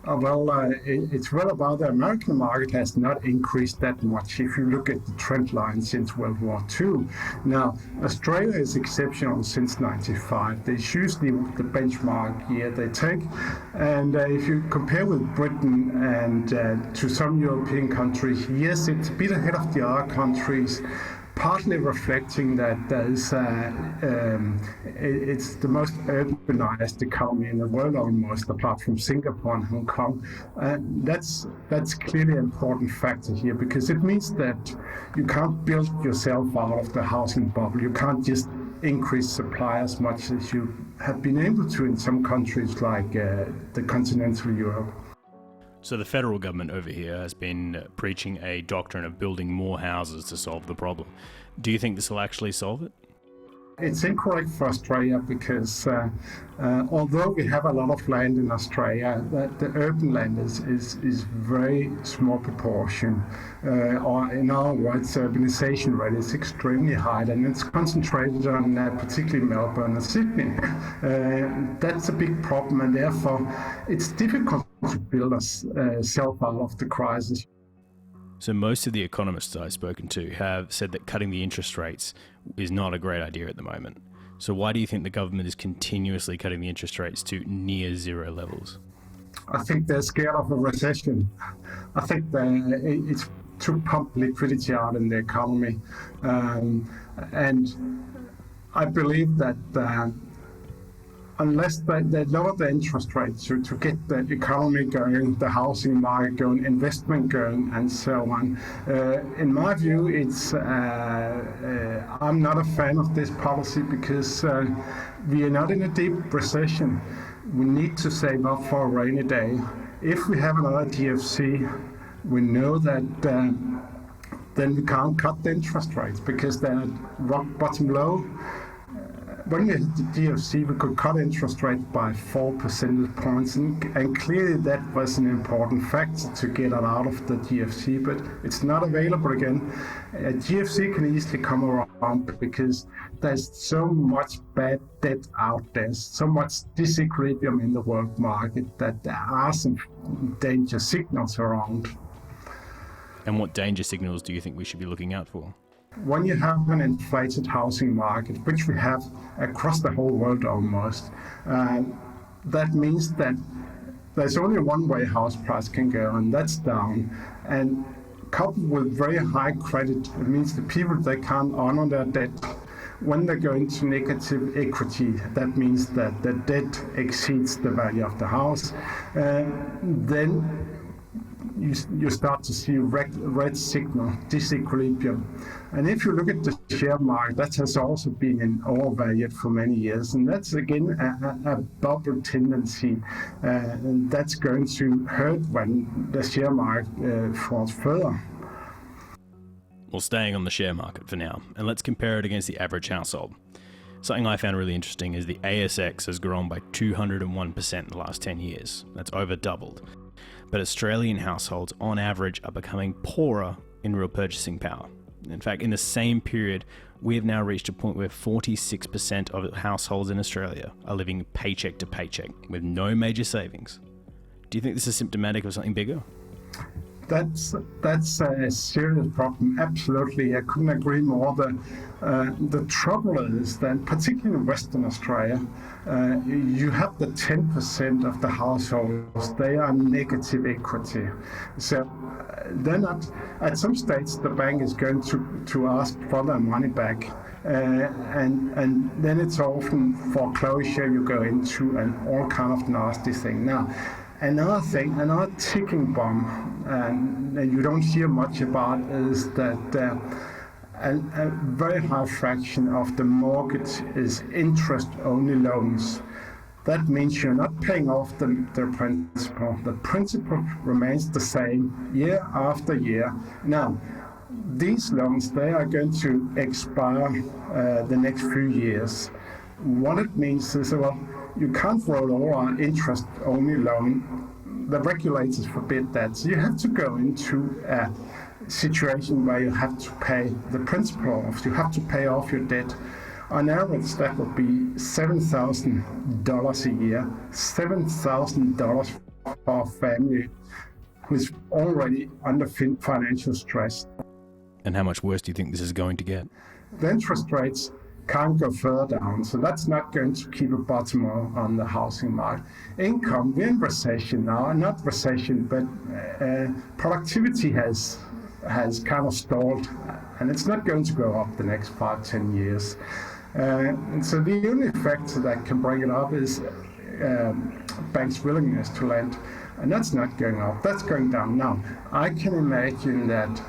Speaker 6: It's well about the American market has not increased that much if you look at the trend line since World War II. Now, Australia is exceptional since 95. There's usually the benchmark year they take. And if you compare with Britain and to some European countries, yes, it's a bit ahead of the other countries, partly reflecting that there's it's the most urbanized economy in the world almost, apart from Singapore and Hong Kong. That's clearly an important factor here, because it means that you can't build yourself out of the housing bubble. You can't just increase supply as much as you have been able to in some countries like the continental Europe.
Speaker 1: So the federal government over here has been preaching a doctrine of building more houses to solve the problem. Do you think this will actually solve it?
Speaker 6: It's incorrect for Australia because although we have a lot of land in Australia, the urban land is very small proportion. Or in other words, urbanization rate is extremely high, and it's concentrated on particularly Melbourne and Sydney. That's a big problem, and therefore it's difficult to build ourselves out of the crisis.
Speaker 1: So most of the economists I've spoken to have said that cutting the interest rates is not a great idea at the moment. So why do you think the government is continuously cutting the interest rates to near zero levels?
Speaker 6: I think they're scared of a recession. I think it's to pump liquidity out in the economy. And I believe that unless they lower the interest rates to get the economy going, the housing market going, investment going, and so on. In my view, I'm not a fan of this policy because we are not in a deep recession. We need to save up for a rainy day. If we have another GFC, we know that then we can't cut the interest rates because they're at rock bottom low. When we had the GFC, we could cut interest rates by 4 percentage points, and clearly that was an important factor to get it out of the GFC, but it's not available again. A GFC can easily come around because there's so much bad debt out there, so much disequilibrium in the world market that there are some danger signals around.
Speaker 1: And what danger signals do you think we should be looking out for?
Speaker 6: When you have an inflated housing market, which we have across the whole world almost, that means that there's only one way house price can go, and that's down. And coupled with very high credit, it means the people, they can't honor their debt. When they go into negative equity, that means that the debt exceeds the value of the house. Then you start to see red signal, disequilibrium. And if you look at the share market, that has also been overvalued for many years. And that's again a bubble tendency. And that's going to hurt when the share market falls further.
Speaker 1: Well, staying on the share market for now, and let's compare it against the average household. Something I found really interesting is the ASX has grown by 201% in the last 10 years. That's over doubled. But Australian households, on average, are becoming poorer in real purchasing power. In fact, in the same period, we have now reached a point where 46% of households in Australia are living paycheck to paycheck with no major savings. Do you think this is symptomatic of something bigger?
Speaker 6: That's a serious problem. Absolutely, I couldn't agree more. The trouble is that, particularly in Western Australia, you have the 10% of the households, they are negative equity. So they're not, at some states the bank is going to ask for their money back. And then it's often foreclosure you go into and all kind of nasty thing. Now, another thing, another ticking bomb, and you don't hear much about, is that a very high fraction of the mortgage is interest-only loans. That means you're not paying off the principal. The principal remains the same year after year. Now, these loans, they are going to expire the next few years. What it means is, well, you can't roll over an interest-only loan. The regulators forbid that. So you have to go into a situation where you have to pay the principal off. You have to pay off your debt. On average, that would be $7,000 a year. $7,000 for a family who's already under financial stress.
Speaker 1: And how much worse do you think this is going to get?
Speaker 6: The interest rates can't go further down, so that's not going to keep a bottom on the housing market. Income, we're in recession now, not recession, but productivity has kind of stalled, and it's not going to go up the next 5-10 years. And so the only factor that can bring it up is banks' willingness to lend, and that's not going up, that's going down. Now, I can imagine that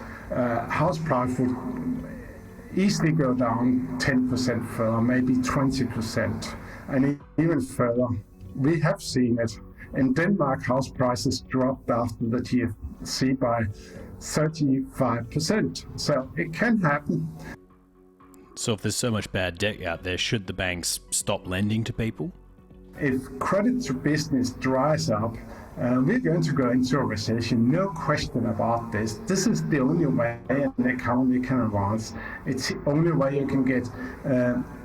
Speaker 6: house price would easily go down 10% further, maybe 20%, and even further. We have seen it. In Denmark, house prices dropped after the GFC by 35%. So it can happen.
Speaker 1: So if there's so much bad debt out there, should the banks stop lending to people?
Speaker 6: If credit to business dries up, we're going to go into a recession, no question about this. This is the only way an economy can advance. It's the only way you can get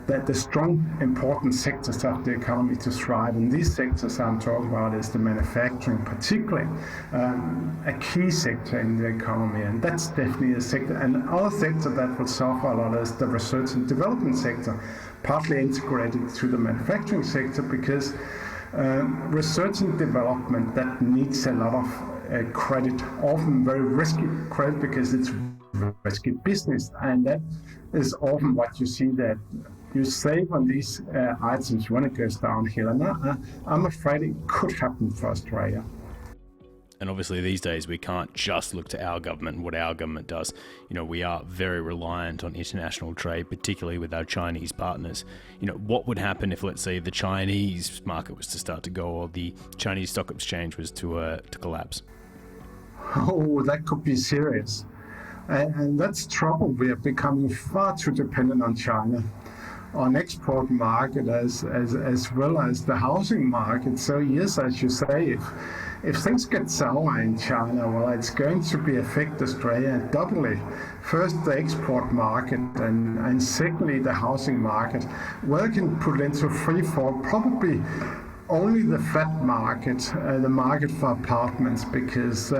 Speaker 6: the strong, important sectors of the economy to thrive. And these sectors I'm talking about is the manufacturing, particularly a key sector in the economy. And that's definitely a sector. And another sector that will suffer a lot is the research and development sector, partly integrated to the manufacturing sector, because research and development, that needs a lot of credit, often very risky credit because it's risky business, and that is often what you see, that you save on these items when it goes downhill, and I'm afraid it could happen for Australia.
Speaker 1: And obviously these days we can't just look to our government and what our government does. You know, we are very reliant on international trade, particularly with our Chinese partners. You know, what would happen if, let's say, the Chinese market was to start to go, or the Chinese stock exchange was to collapse?
Speaker 6: Oh, that could be serious. And that's trouble. We are becoming far too dependent on China, on export market as well as the housing market. So yes, as you say, if things get sour in China, well, it's going to affect Australia doubly. First, the export market, and secondly, the housing market. Where it can put into free fall, probably only the flat market, the market for apartments, because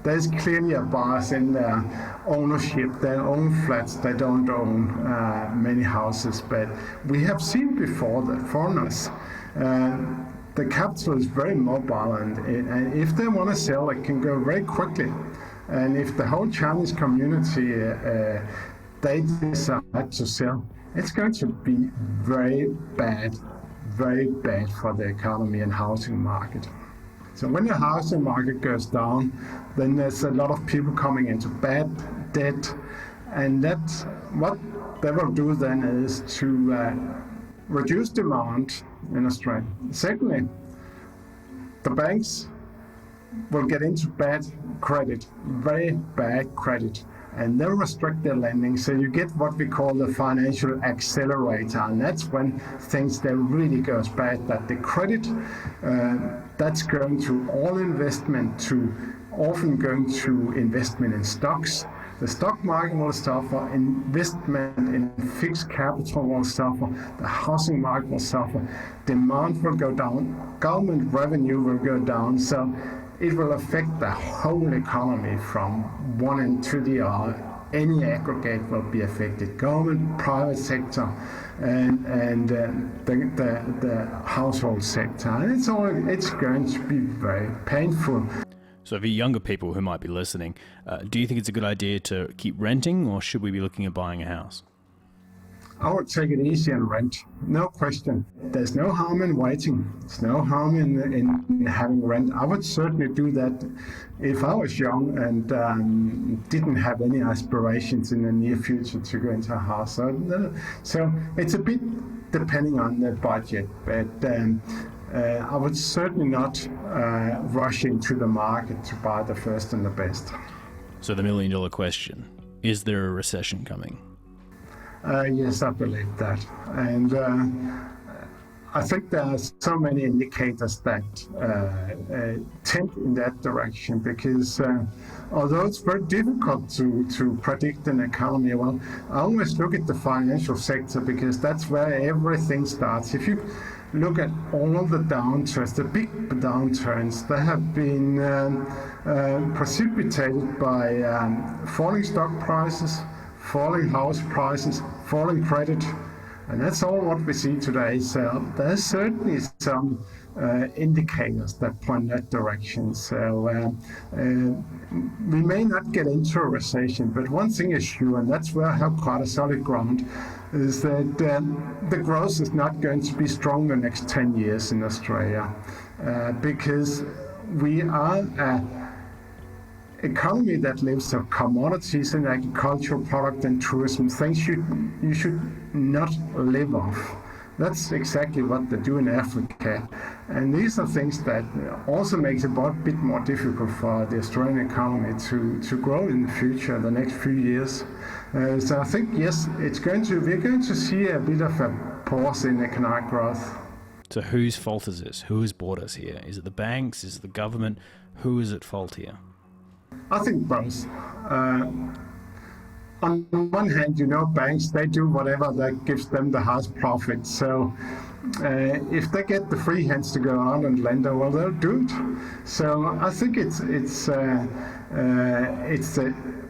Speaker 6: there's clearly a bias in their ownership. They own flats, they don't own many houses. But we have seen before that foreigners, the capital is very mobile, and if they want to sell, it can go very quickly. And if the whole Chinese community they decide to sell, it's going to be very bad for the economy and housing market. So when the housing market goes down, then there's a lot of people coming into bad debt, and that's what they will do then is to reduce demand in Australia. Secondly, the banks will get into bad credit, very bad credit, and they'll restrict their lending. So you get what we call the financial accelerator, and that's when things that really goes bad, that the credit that's going to all investment to often going to investment in stocks. The stock market will suffer, investment in fixed capital will suffer, the housing market will suffer, demand will go down, government revenue will go down, so it will affect the whole economy from one end to the other. Any aggregate will be affected, government, private sector, and the household sector. And it's going to be very painful.
Speaker 1: So for younger people who might be listening, do you think it's a good idea to keep renting, or should we be looking at buying a house?
Speaker 6: I would take it easy and rent, no question. There's no harm in waiting. There's no harm in having rent. I would certainly do that if I was young and didn't have any aspirations in the near future to go into a house. So it's a bit depending on the budget, but I would certainly not rush into the market to buy the first and the best.
Speaker 1: So the $1 million question, is there a recession coming?
Speaker 6: Yes, I believe that. And I think there are so many indicators that tend in that direction, because although it's very difficult to predict an economy, well, I always look at the financial sector because that's where everything starts. If you look at all the downturns, the big downturns, they have been precipitated by falling stock prices, falling house prices, falling credit, and that's all what we see today. So there's certainly some indicators that point that direction. So we may not get into a recession, but one thing is sure, and that's where I have quite a solid ground, is that the growth is not going to be strong the next 10 years in Australia, because we are economy that lives of commodities and agricultural product and tourism, things you should not live off. That's exactly what they do in Africa. And these are things that also makes it a bit more difficult for the Australian economy to grow in the future, the next few years. So I think, yes, we're going to see a bit of a pause in economic growth.
Speaker 1: So whose fault is this? Who has brought us here? Is it the banks? Is it the government? Who is at fault here?
Speaker 6: I think both. On one hand, banks, they do whatever that gives them the highest profit. So if they get the free hands to go out and lend, well, they'll do it. So I think it's the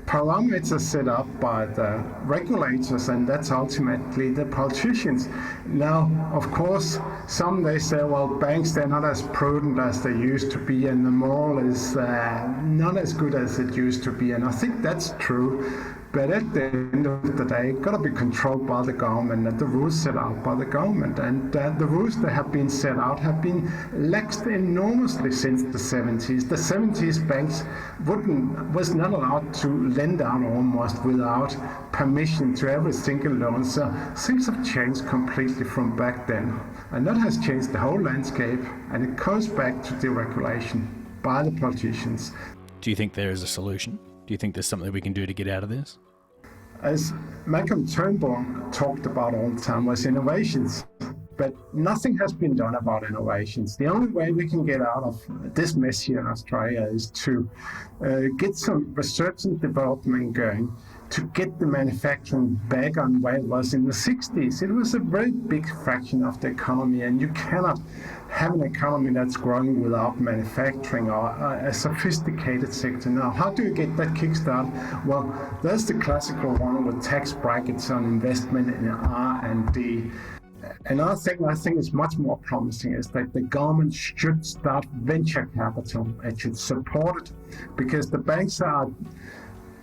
Speaker 6: parameters set up by the regulators, and that's ultimately the politicians. Now, of course, some they say, well, banks, they're not as prudent as they used to be, and the moral is not as good as it used to be, and I think that's true. But at the end of the day, it's got to be controlled by the government, and the rules set out by the government. And the rules that have been set out have been laxed enormously since the 70s. The 70s banks was not allowed to lend out almost without permission to every single loan. So things have changed completely from back then. And that has changed the whole landscape, and it goes back to deregulation by the politicians.
Speaker 1: Do you think there is a solution? Do you think there's something we can do to get out of this?
Speaker 6: As Malcolm Turnbull talked about all the time was innovations, but nothing has been done about innovations. The only way we can get out of this mess here in Australia is to get some research and development going, to get the manufacturing back on where it was in the 60s. It was a very big fraction of the economy, and you cannot have an economy that's growing without manufacturing or a sophisticated sector. Now, how do you get that kickstart? Well, there's the classical one with tax brackets on investment in R&D. Another thing I think is much more promising is that the government should start venture capital. It should support it, because the banks are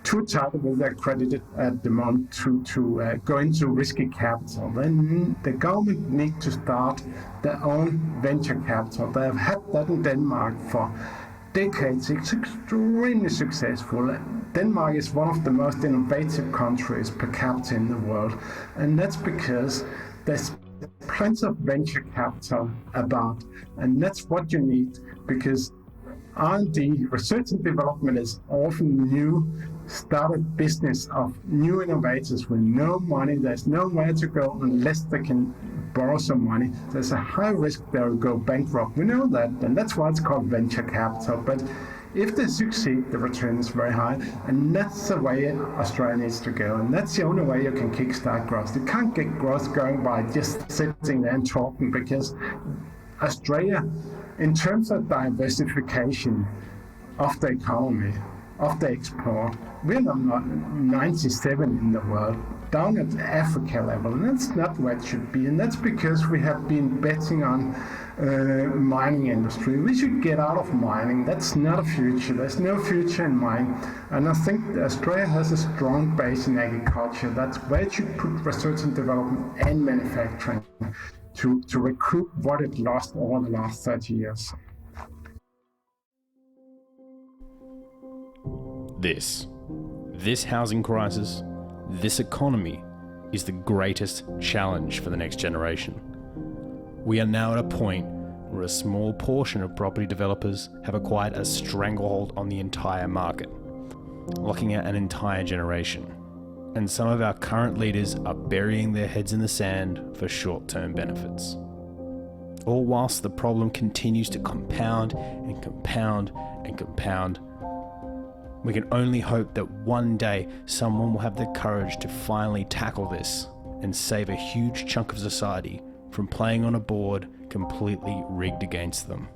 Speaker 6: too tight with their credit at the moment to go into risky capital. Then the government needs to start their own venture capital. They have had that in Denmark for decades. It's extremely successful. Denmark is one of the most innovative countries per capita in the world, and that's because there's plenty of venture capital about, and that's what you need, because R&D, research and development, is often new started business of new innovators with no money. There's nowhere to go unless they can borrow some money. There's a high risk they'll go bankrupt. We know that, and that's why it's called venture capital. But if they succeed, the return is very high, and that's the way Australia needs to go, and that's the only way you can kickstart growth. You can't get growth going by just sitting there and talking, because Australia, in terms of diversification of the economy, of the export, we're number 97 in the world, down at the Africa level, and that's not where it should be. And that's because we have been betting on mining industry. We should get out of mining. That's not a future. There's no future in mining. And I think Australia has a strong base in agriculture. That's where it should put research and development and manufacturing to recoup what it lost over the last 30 years.
Speaker 1: This housing crisis, this economy, is the greatest challenge for the next generation. We are now at a point where a small portion of property developers have acquired a stranglehold on the entire market, locking out an entire generation. And some of our current leaders are burying their heads in the sand for short-term benefits. All whilst the problem continues to compound and compound and compound. We can only hope that one day someone will have the courage to finally tackle this and save a huge chunk of society from playing on a board completely rigged against them.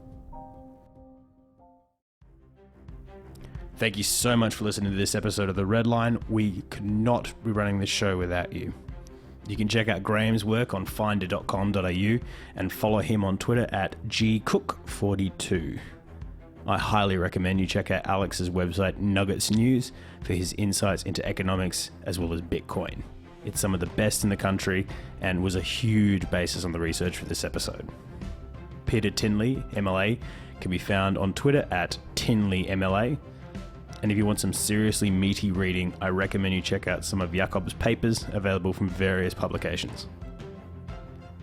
Speaker 1: Thank you so much for listening to this episode of The Red Line. We could not be running this show without you. You can check out Graham's work on finder.com.au and follow him on Twitter at gcooke42. I highly recommend you check out Alex's website Nuggets News for his insights into economics as well as Bitcoin. It's some of the best in the country and was a huge basis on the research for this episode. Peter Tinley, MLA, can be found on Twitter at TinleyMLA. And if you want some seriously meaty reading, I recommend you check out some of Jakob's papers available from various publications.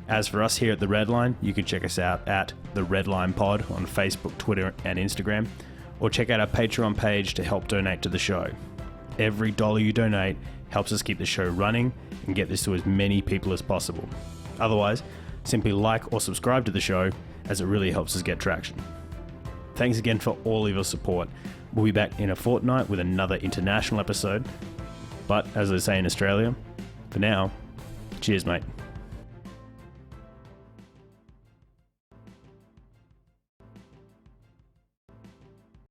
Speaker 1: As for us here at The Red Line, you can check us out at The Red Line Pod on Facebook, Twitter, and Instagram, or check out our Patreon page to help donate to the show. Every dollar you donate helps us keep the show running and get this to as many people as possible. Otherwise, simply like or subscribe to the show, as it really helps us get traction. Thanks again for all of your support. We'll be back in a fortnight with another international episode. But as they say in Australia, for now, cheers, mate.